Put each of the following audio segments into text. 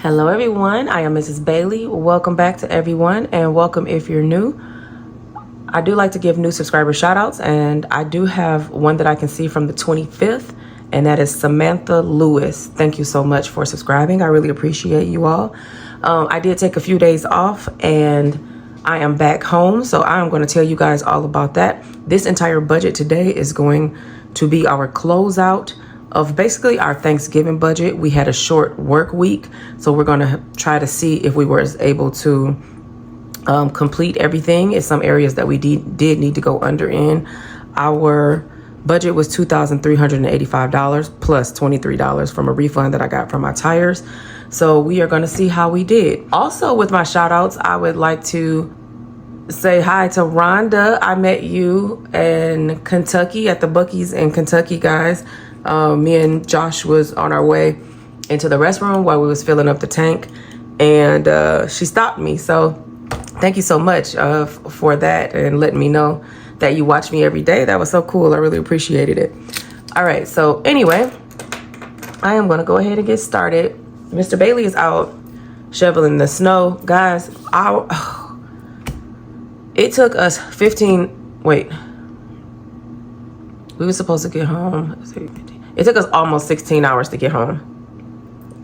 Hello everyone, I am Mrs. Bailey. Welcome back to everyone and welcome if you're new. I do like to give new subscriber shout outs and I do have one that I can see from the 25th and that is Samantha Lewis. Thank you so much for subscribing. I really appreciate you all. I did take a few days off and I am back home, so I'm going to tell you guys all about that. This entire budget today is going to be our closeout of basically our Thanksgiving budget. We had a short work week, so we're going to try to see if we were able to complete everything in some areas that we did need to go under in. Our budget was $2,385 plus $23 from a refund that I got from my tires. So we are going to see how we did. Also, with my shout outs, I would like to say hi to Rhonda. I met you in Kentucky at the Buc-ee's in Kentucky, guys. Me and Josh was on our way into the restroom while we was filling up the tank, and she stopped me. So thank you so much for that and letting me know that you watch me every day. That was so cool. I really appreciated it. All right, so anyway, I am gonna go ahead and get started. Mr. Bailey is out shoveling the snow. Guys, it took us we were supposed to get home. It took us almost 16 hours to get home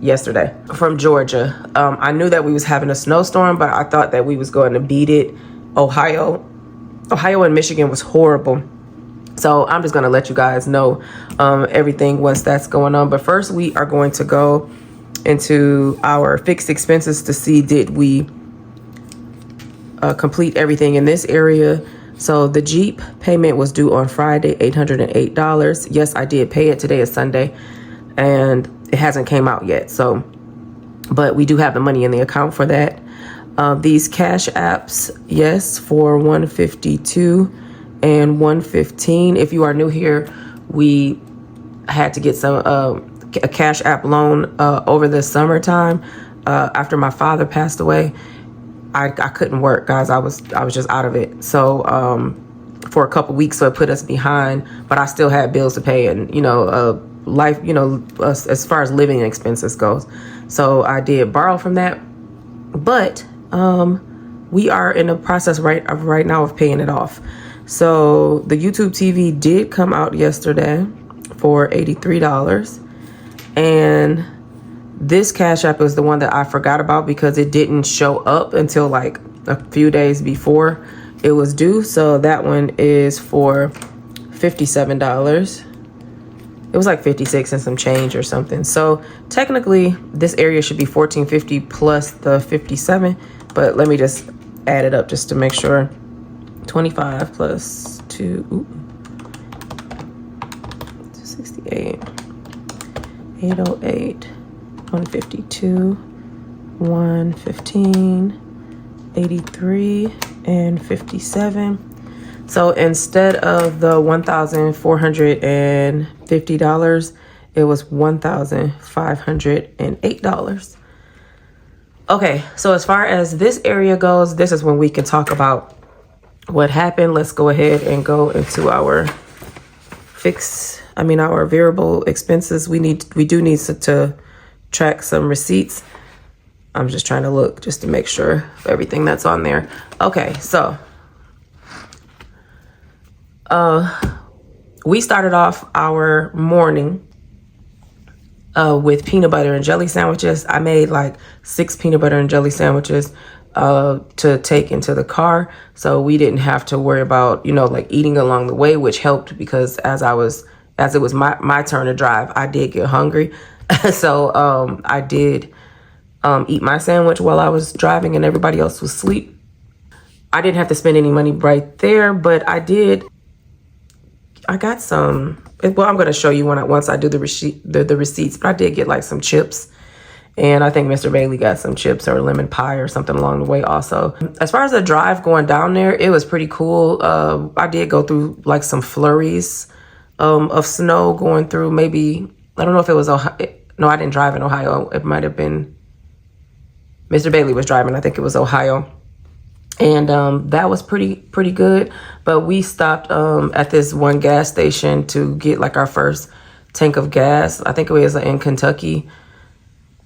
yesterday from Georgia. I knew that we was having a snowstorm, but I thought that we was going to beat it. Ohio and Michigan was horrible. So I'm just going to let you guys know everything once that's going on. But first, we are going to go into our fixed expenses to see did we complete everything in this area. So the Jeep payment was due on Friday, $808. Yes, I did pay it. Today is Sunday and it hasn't came out yet. So, but we do have the money in the account for that. These cash apps, yes, for $152 and $115. If you are new here, we had to get some a cash app loan over the summertime after my father passed away. I couldn't work, guys. I was just out of it. So for a couple weeks, so it put us behind, but I still had bills to pay and, life, as far as living expenses goes. So I did borrow from that, but we are in the process right now of paying it off. So the YouTube TV did come out yesterday for $83, and this Cash App is the one that I forgot about because it didn't show up until like a few days before it was due. So that one is for $57. It was like 56 and some change or something. So technically this area should be $14.50 plus the 57, but let me just add it up just to make sure. 25 plus 268, 808. 152, 115, 83, and 57. So instead of the $1,450, it was $1,508. Okay, so as far as this area goes, this is when we can talk about what happened. Let's go ahead and go into our our variable expenses. We do need to track some receipts. I'm just trying to look just to make sure of everything that's on there. Okay, so we started off our morning with peanut butter and jelly sandwiches. I made like 6 peanut butter and jelly sandwiches to take into the car, so we didn't have to worry about eating along the way, which helped because as it was my turn to drive, I did get hungry. So I did eat my sandwich while I was driving and everybody else was asleep. I didn't have to spend any money right there, but I got some. Well, I'm going to show you once I do the receipts, but I did get like some chips. And I think Mr. Bailey got some chips or lemon pie or something along the way also. As far as the drive going down there, it was pretty cool. I did go through like some flurries of snow going through. Maybe, I don't know if it was Ohio. No, I didn't drive in Ohio. It might have been Mr. Bailey was driving. I think it was Ohio. And that was pretty good. But we stopped at this one gas station to get like our first tank of gas. I think it was in Kentucky.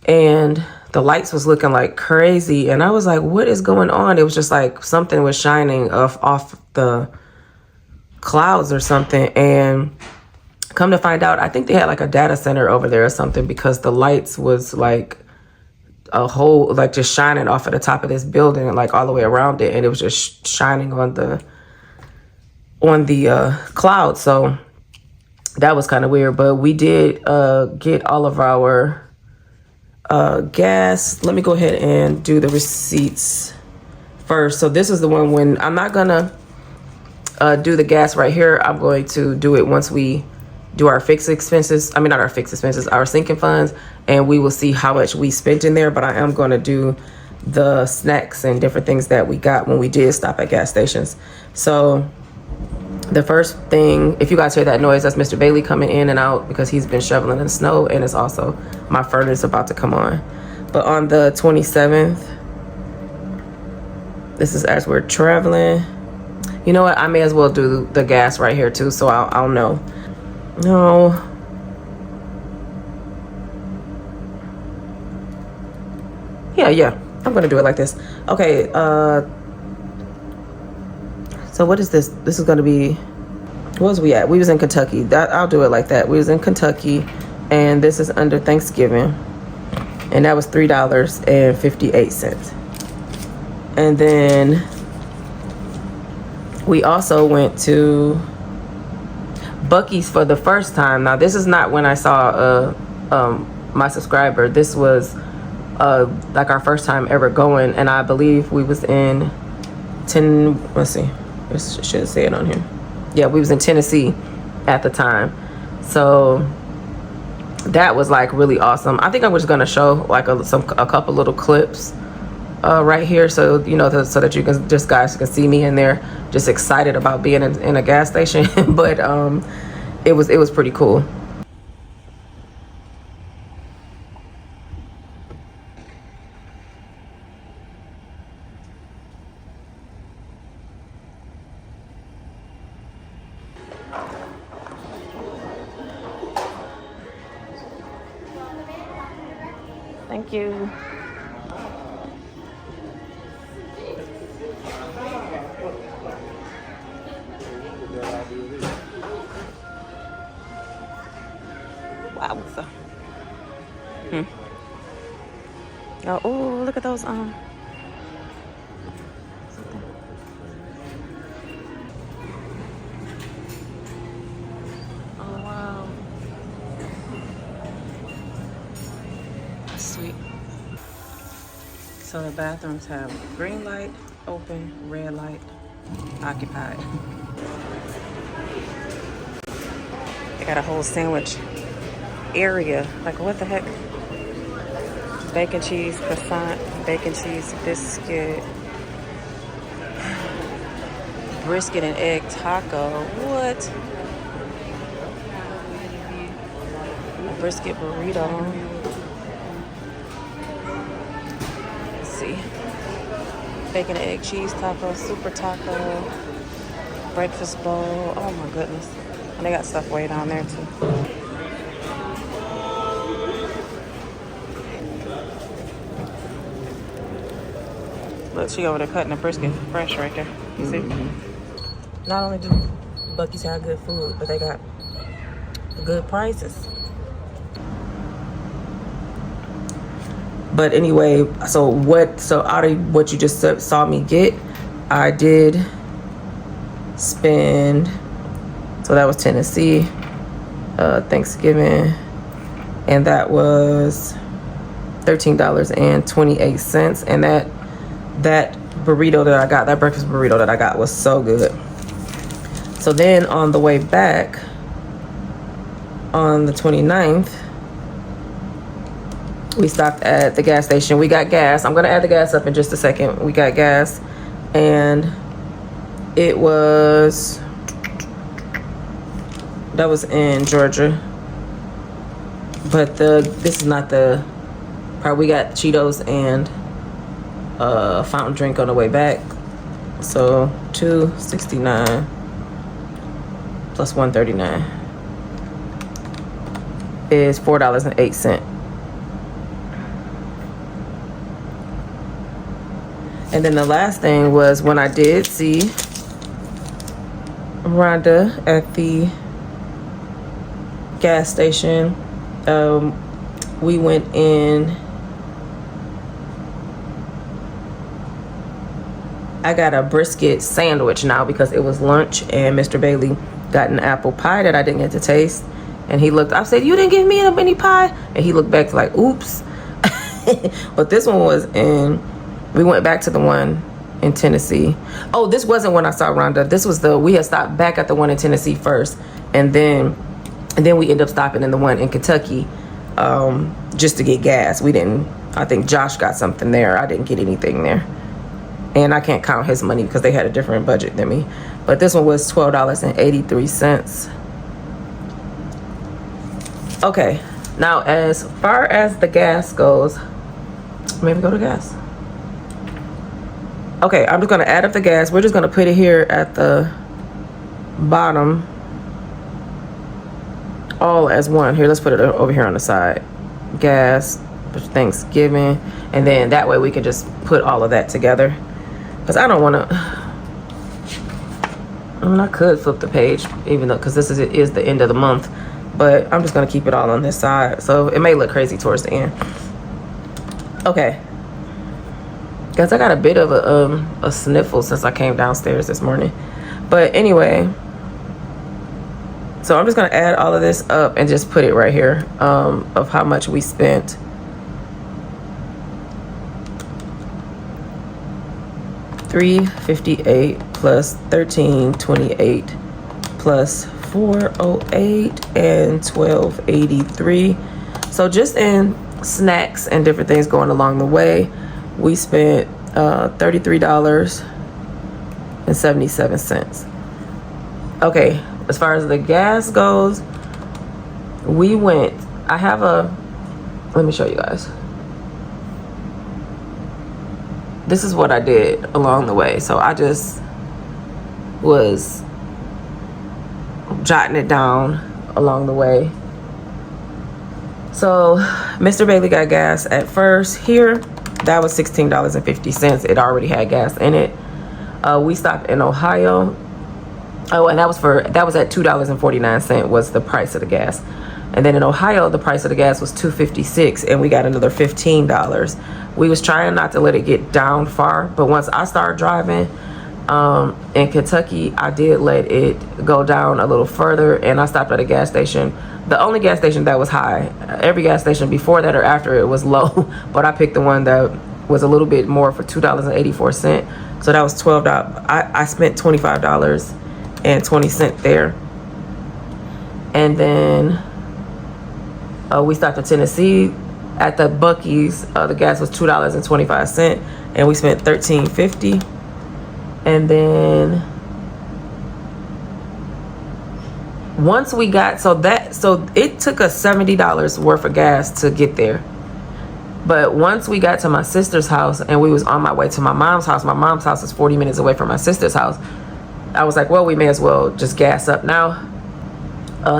And the lights was looking like crazy, and I was like, what is going on? It was just like something was shining off the clouds or something. And come to find out, I think they had like a data center over there or something, because the lights was like a whole, like just shining off of the top of this building and like all the way around it, and it was just shining on the cloud. So that was kind of weird. But we did get all of our gas. Let me go ahead and do the receipts first. So this is the one when I'm not gonna do the gas right here. I'm going to do it once we do our fixed expenses. I mean, not our fixed expenses, our sinking funds, and we will see how much we spent in there. But I am going to do the snacks and different things that we got when we did stop at gas stations. So the first thing, if you guys hear that noise, that's Mr. Bailey coming in and out because he's been shoveling in the snow, and it's also my furnace about to come on. But on the 27th, this is as we're traveling. You know what? I may as well do the gas right here too, so I'll know. No. Yeah. I'm gonna do it like this. Okay. So what is this? This is gonna be. Where was we at? We was in Kentucky. I'll do it like that. We was in Kentucky, and this is under Thanksgiving, and that was $3.58. And then we also went to Buc-ee's for the first time. Now this is not when I saw my subscriber. This was like our first time ever going, and I believe we was in let's see, I should say it on here. Yeah, we was in Tennessee at the time. So that was like really awesome. I think I'm just gonna show like a couple little clips right here, so you know, so that you can guys can see me in there just excited about being in a gas station. But it was pretty cool. Thank you. Wow. Oh, look at those. Oh, wow. Sweet. So the bathrooms have green light, open, red light, occupied. They got a whole sandwich area. Like, what the heck? Bacon cheese croissant, bacon cheese biscuit, brisket and egg taco. What? A brisket burrito. Let's see. Bacon and egg cheese taco, super taco, breakfast bowl. Oh my goodness. And they got stuff way down there too. Look, she over there cutting the brisket fresh right there. You see? Not only do Buc-ee's have good food, but they got good prices. But anyway, so out of what you just saw me get, I did spend, so that was Tennessee, Thanksgiving, and that was $13.28. And that burrito that I got, that breakfast burrito that I got, was so good. So then on the way back on the 29th, we stopped at the gas station. We got gas. I'm gonna add the gas up in just a second. We got gas, and it was, that was in Georgia, but this is not the part. We got Cheetos and fountain drink on the way back. So $2.69 plus $1.39 is $4.08. And then the last thing was when I did see Rhonda at the gas station. We went in. I got a brisket sandwich now because it was lunch, and Mr. Bailey got an apple pie that I didn't get to taste. And he looked, I said, "You didn't give me any pie?" And he looked back like, "Oops." But this one was we went back to the one in Tennessee. Oh, this wasn't when I saw Rhonda. This was we had stopped back at the one in Tennessee first. And then we ended up stopping in the one in Kentucky just to get gas. I think Josh got something there. I didn't get anything there. And I can't count his money because they had a different budget than me. But this one was $12.83. Okay, now as far as the gas goes, maybe go to gas. Okay, I'm just going to add up the gas. We're just going to put it here at the bottom, all as one. Here, let's put it over here on the side. Gas, Thanksgiving, and then that way we can just put all of that together. Because I don't want to, I could flip the page, even though, because this is the end of the month. But I'm just going to keep it all on this side. So it may look crazy towards the end. Okay. Guys, I got a bit of a sniffle since I came downstairs this morning. But anyway, so I'm just going to add all of this up and just put it right here of how much we spent. $358 plus $1328 plus $408 and $1283. So just in snacks and different things going along the way, we spent $33.77. Okay, as far as the gas goes, we went. Let me show you guys. This is what I did along the way. So I just was jotting it down along the way. So Mr. Bailey got gas at first here. That was $16.50. It already had gas in it. We stopped in Ohio. Oh, and that was at $2.49 was the price of the gas. And then in Ohio, the price of the gas was $2.56, and we got another $15. We was trying not to let it get down far, but once I started driving in Kentucky, I did let it go down a little further, and I stopped at a gas station. The only gas station that was high. Every gas station before that or after it was low, but I picked the one that was a little bit more for $2.84. So that was $12. I spent $25.20 there. And then we stopped in Tennessee at the Buc-ee's. The gas was $2.25, and we spent $13.50. And then once we got so it took us $70 worth of gas to get there. But once we got to my sister's house and we was on my way to my mom's house is 40 minutes away from my sister's house. I was like, well, we may as well just gas up now,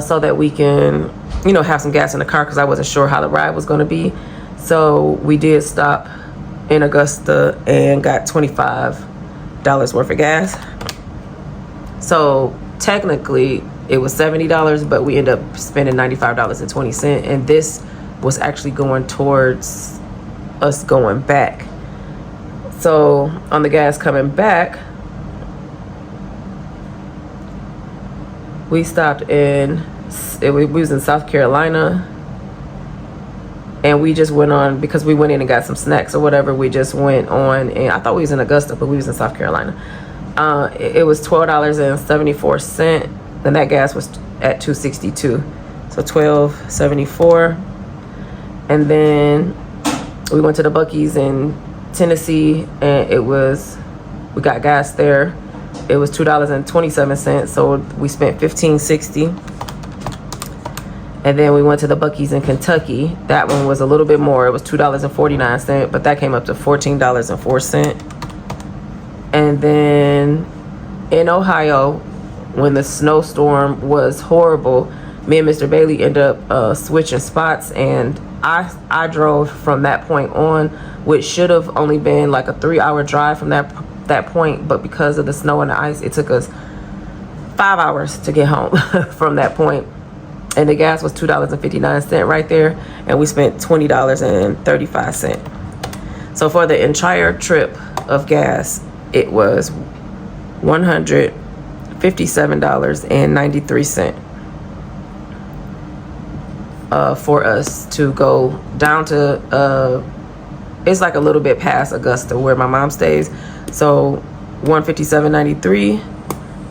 so that we can, have some gas in the car, because I wasn't sure how the ride was going to be. So we did stop in Augusta and got $25 worth of gas. So technically it was $70, but we ended up spending $95.20, and this was actually going towards us going back. So on the gas coming back, we stopped we was in South Carolina, and we just went on, because we went in and got some snacks or whatever. We just went on, and I thought we was in Augusta, but we was in South Carolina. It was $12.74, and that gas was at $2.62, so $12.74. And then we went to the Buc-ee's in Tennessee, and we got gas there. It was $2.27, so we spent $15.60. And then we went to the Buc-ee's in Kentucky. That one was a little bit more. It was $2.49, but that came up to $14.04. And then in Ohio, when the snowstorm was horrible, me and Mr. Bailey ended up switching spots, and I drove from that point on, which should have only been like a 3-hour drive from that point, but because of the snow and the ice, it took us 5 hours to get home from that point. And the gas was $2.59 right there, and we spent $20.35. So for the entire trip of gas, it was $157.93 for us to go down to it's like a little bit past Augusta where my mom stays. So $157.93,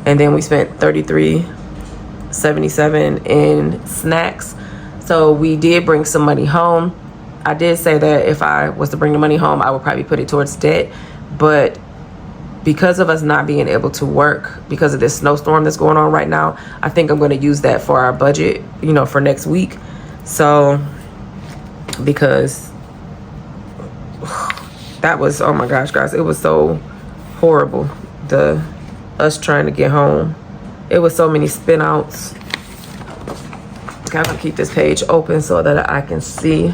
and then we spent $33.77 in snacks. So we did bring some money home. I did say that if I was to bring the money home, I would probably put it towards debt, but because of us not being able to work because of this snowstorm that's going on right now, I think I'm going to use that for our budget, you know, for next week. So because that was, oh my gosh, guys, it was so horrible, us trying to get home. It was so many spin outs. Gotta keep this page open so that I can see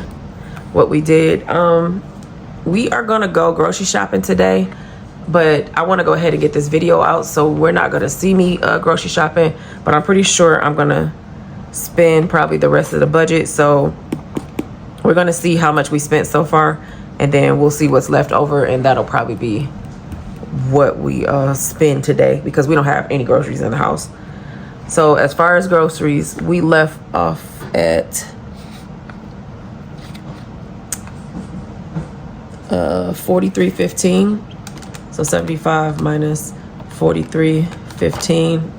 what we did. We are gonna go grocery shopping today, but I want to go ahead and get this video out, so we're not gonna see me grocery shopping, but I'm pretty sure I'm gonna spend probably the rest of the budget. So we're gonna see how much we spent so far, and then we'll see what's left over, and that'll probably be what we spend today, because we don't have any groceries in the house. So as far as groceries, we left off at $43.15. So 75 minus 43.15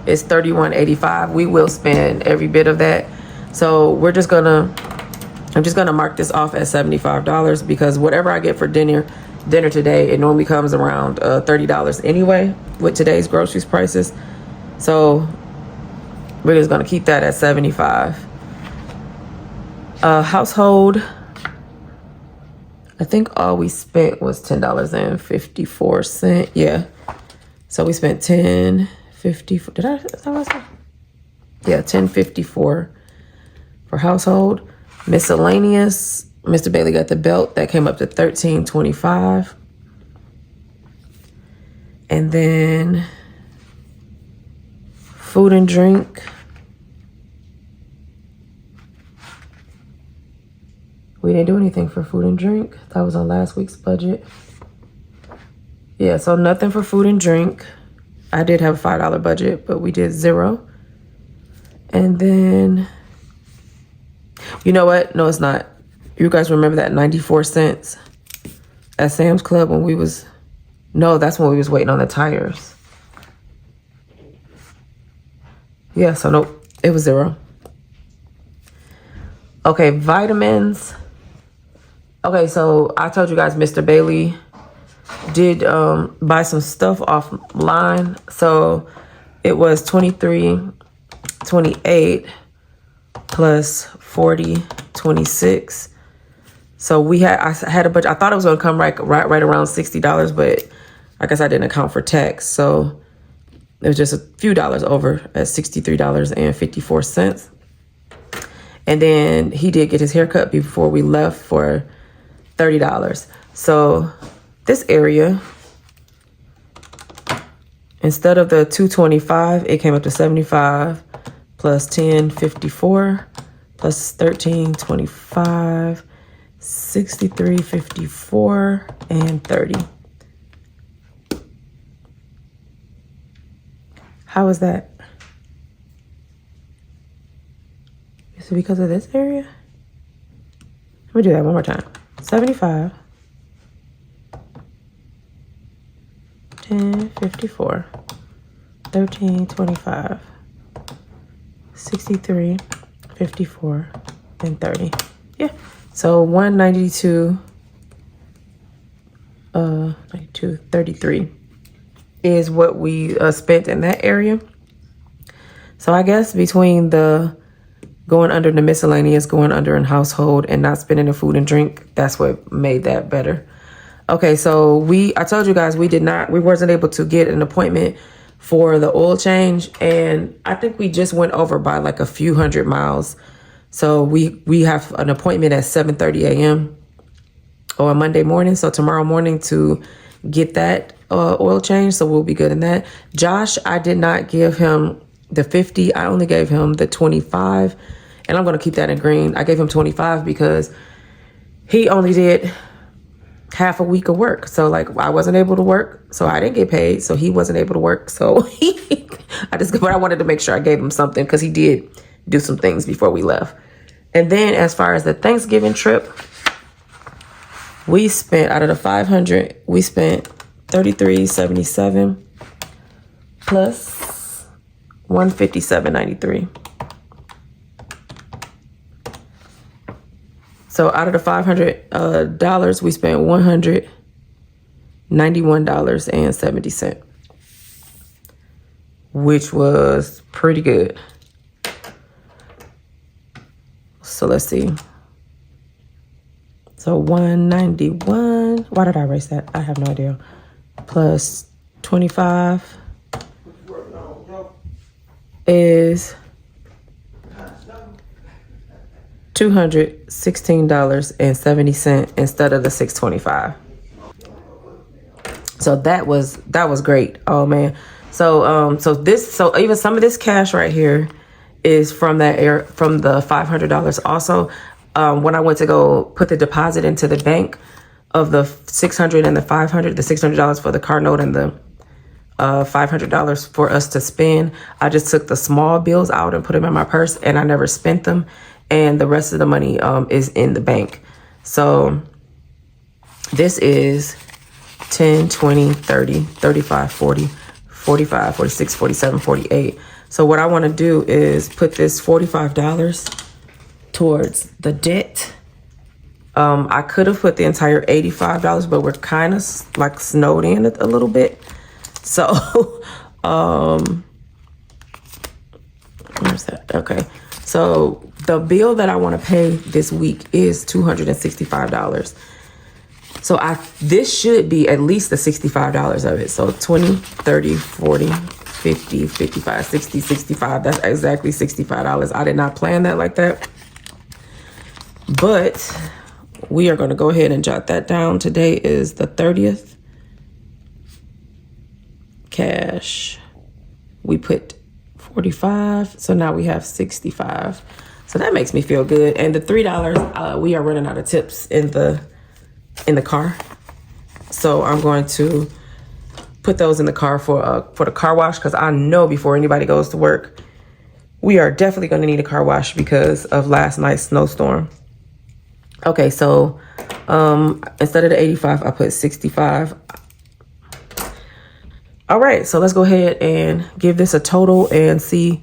is $31.85. We will spend every bit of that. So I'm just gonna mark this off at $75, because whatever I get for dinner today, it normally comes around $30 anyway with today's groceries prices. So we're just gonna keep that at 75. Household, I think all we spent was $10.54. Yeah. So we spent $10.54. Is that what I said? Yeah, $10.54 for household. Miscellaneous, Mr. Bailey got the belt. That came up to $13.25. And then food and drink. We didn't do anything for food and drink. That was on last week's budget. Yeah, so nothing for food and drink. I did have a $5 budget, but we did $0. And then, you know what? No, it's not. You guys remember that 94 cents at Sam's Club when we was, no, that's when we was waiting on the tires. Yeah, so nope, it was $0. Okay, vitamins. Okay, so I told you guys Mr. Bailey did buy some stuff offline. So it was $23.28 plus $40.26. So I had a budget. I thought it was gonna come right around $60, but I guess I didn't account for tax. So it was just a few dollars over at $63.54. And then he did get his haircut before we left for $30. So this area, instead of the $225, it came up to 75 plus 10.54 plus 13.25, 63.54 and 30. How is that? Is it because of this area? Let me do that one more time. 75, 10.54, 13.25, 63.54 and 30. Yeah. So 92.33 is what we spent in that area. So I guess between the going under the miscellaneous, going under in household, and not spending the food and drink, that's what made that better. Okay, so I told you guys we wasn't able to get an appointment for the oil change, and I think we just went over by like a few hundred miles. So we have an appointment at 7:30 a.m. on Monday morning, so tomorrow morning, to get that oil change. So we'll be good in that. Josh, I did not give him the 50. I only gave him the 25, and I'm going to keep that in green. I gave him 25 because he only did half a week of work. So like I wasn't able to work, so I didn't get paid. So he wasn't able to work. So but I wanted to make sure I gave him something because he did do some things before we left. And then as far as the Thanksgiving trip, we spent, out of the 500, we spent $33.77 plus $157.93. So out of the $500 we spent $191.70, which was pretty good. So let's see. So 191. Why did I erase that? I have no idea. Plus 25 is $216.70 instead of the $625. So that was great. Oh man. So even some of this cash right here is from the $500. Also, when I went to go put the deposit into the bank of the $600 and the $500, the $600 for the car note and the $500 for us to spend, I just took the small bills out and put them in my purse, and I never spent them. And the rest of the money is in the bank. So this is 10, 20, 30, 35, 40, 45, 46, 47, 48. So what I want to do is put this $45 towards the debt. I could have put the entire $85, but we're kind of like snowed in a little bit. So, where's that? Okay. So the bill that I want to pay this week is $265. So this should be at least the $65 of it. So 20, 30, 40, 50, 55, 60, 65. That's exactly $65. I did not plan that like that. But we are going to go ahead and jot that down. Today is the 30th. Cash. We put 45. So now we have 65. So that makes me feel good. And the $3, we are running out of tips in the car. So I'm going to put those in the car for the car wash, because I know before anybody goes to work, we are definitely going to need a car wash because of last night's snowstorm. Okay, so instead of the 85, I put 65. All right, so let's go ahead and give this a total and see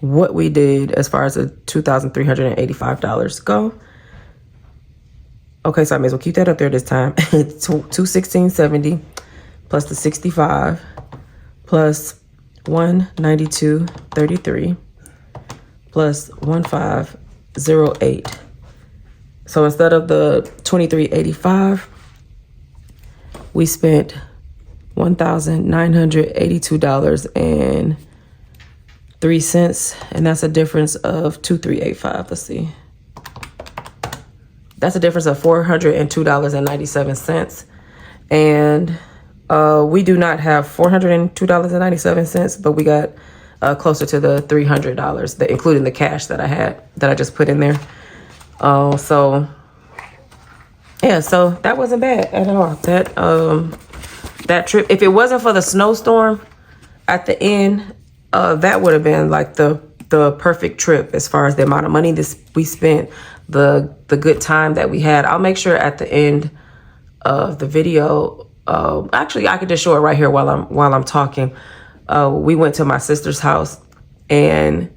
what we did as far as the $2,385 go. Okay, so I may as well keep that up there this time. $216.70 plus the 65 plus $192.33 plus 1508. So instead of the $23.85, we spent $1,982.03, and that's a difference of $2,385. Let's see. That's a difference of $402.97. And we do not have $402.97, but we got closer to the $300, including the cash that I just put in there. So yeah, so that wasn't bad at all. That trip, if it wasn't for the snowstorm at the end, that would have been like the perfect trip as far as the amount of money we spent, the good time that we had. I'll make sure at the end of the video, actually I could just show it right here while I'm talking. We went to my sister's house, and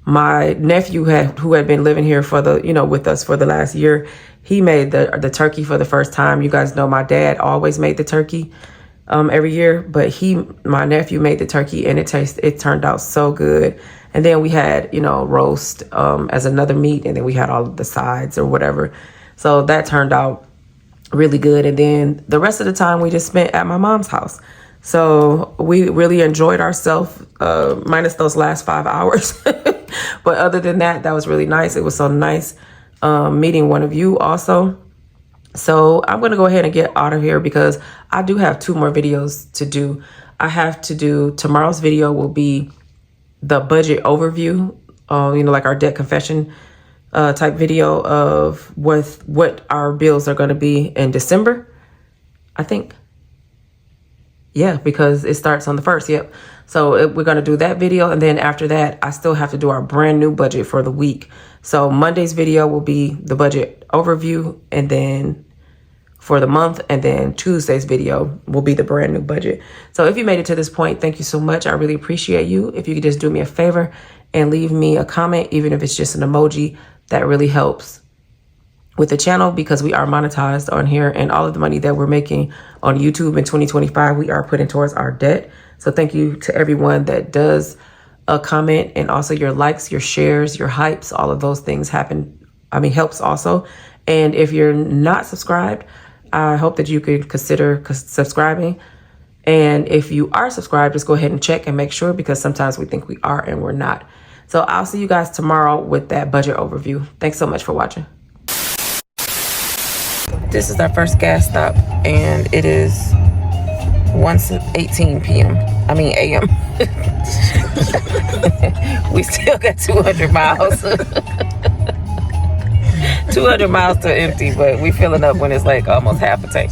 my nephew who had been living here with us for the last year, he made the turkey for the first time. You guys know my dad always made the turkey every year, but my nephew made the turkey, and it turned out so good. And then we had, roast as another meat, and then we had all of the sides or whatever. So that turned out really good. And then the rest of the time we just spent at my mom's house. So we really enjoyed ourselves, minus those last 5 hours. But other than that, that was really nice. It was so nice meeting one of you also. So I'm going to go ahead and get out of here because I do have 2 more videos to do. I have to do, tomorrow's video will be the budget overview, like our debt confession type video of what our bills are going to be in December, I think. Yeah, because it starts on the 1st. Yep. So we're going to do that video. And then after that, I still have to do our brand new budget for the week. So Monday's video will be the budget overview and then for the month. And then Tuesday's video will be the brand new budget. So if you made it to this point, thank you so much. I really appreciate you. If you could just do me a favor and leave me a comment, even if it's just an emoji, that really helps with the channel because we are monetized on here, and all of the money that we're making on YouTube in 2025, we are putting towards our debt. So thank you to everyone that does a comment, and also your likes, your shares, your hypes, all of those things helps also. And if you're not subscribed, I hope that you could consider subscribing. And if you are subscribed, just go ahead and check and make sure, because sometimes we think we are and we're not. So I'll see you guys tomorrow with that budget overview. Thanks so much for watching. This is our first gas stop, and it is 1:18 p.m. a.m. We still got 200 miles. 200 miles to empty, but we filling up when it's like almost half a tank.